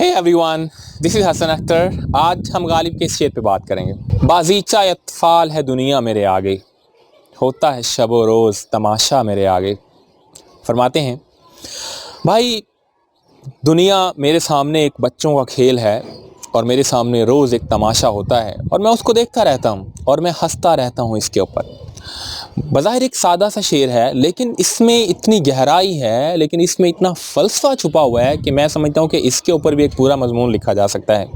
Hey everyone, this is Hasan Akhtar. आज हम गालिब के इस शेर पे बात करेंगे। बाज़ीचा अत्फाल है दुनिया मेरे आगे, होता है शब व रोज़ तमाशा मेरे आगे। फरमाते हैं भाई, दुनिया मेरे सामने एक बच्चों का खेल है और मेरे सामने रोज़ एक तमाशा होता है और मैं उसको देखता रहता हूँ और मैं हंसता रहता हूँ इसके ऊपर। बज़ाहिर एक सादा सा शेर है, लेकिन इसमें इतनी गहराई है, लेकिन इसमें इतना फ़लसफ़ा छुपा हुआ है कि मैं समझता हूँ कि इसके ऊपर भी एक पूरा मज़मून लिखा जा सकता है।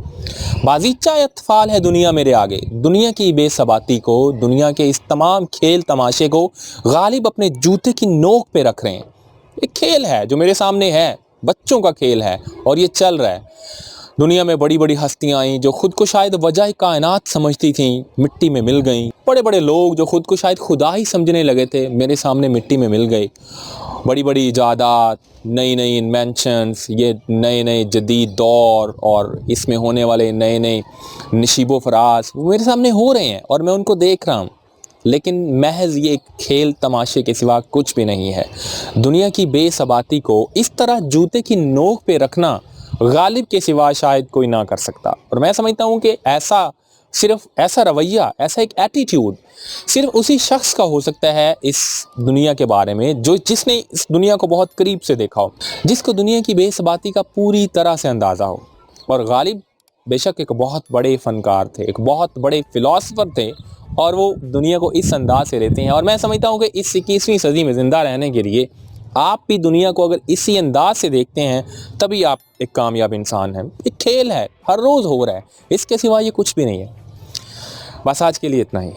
बाज़ीचा अत्फाल है दुनिया मेरे आगे, दुनिया की बेसबाती को, दुनिया के इस तमाम खेल तमाशे को गालिब अपने जूते की नोक पे रख रहे हैं। एक खेल है जो मेरे सामने है, बच्चों का खेल है और ये चल रहा है। दुनिया में बड़ी बड़ी हस्तियाँ आईं जो ख़ुद को शायद वजह कायनात समझती थीं, मिट्टी में मिल गईं। बड़े बड़े लोग जो ख़ुद को शायद खुदा ही समझने लगे थे, मेरे सामने मिट्टी में मिल गए। बड़ी बड़ी इजादात, नई नई इन्वेंशंस, ये नए नए जदीद दौर और इसमें होने वाले नए नए नशीबो फराज वो मेरे सामने हो रहे हैं और मैं उनको देख रहा हूँ। लेकिन महज ये खेल तमाशे के सिवा कुछ भी नहीं है। दुनिया की बेसबाती को इस तरह जूते की नोक पे रखना गालिब के सिवा शायद कोई ना कर सकता। और मैं समझता हूँ कि ऐसा रवैया, ऐसा एक एटीट्यूड सिर्फ उसी शख्स का हो सकता है इस दुनिया के बारे में जिसने इस दुनिया को बहुत करीब से देखा हो, जिसको दुनिया की बेसबाती का पूरी तरह से अंदाज़ा हो। और गालिब बेशक एक बहुत बड़े फ़नकार थे, एक बहुत बड़े फ़िलासफ़र थे और वो दुनिया को इस अंदाज़ से लेते हैं। और मैं समझता हूँ कि इस 21वीं सदी में ज़िंदा रहने के लिए आप भी दुनिया को अगर इसी अंदाज से देखते हैं तभी आप एक कामयाब इंसान हैं। एक खेल है, हर रोज़ हो रहा है, इसके सिवा ये कुछ भी नहीं है। बस आज के लिए इतना ही।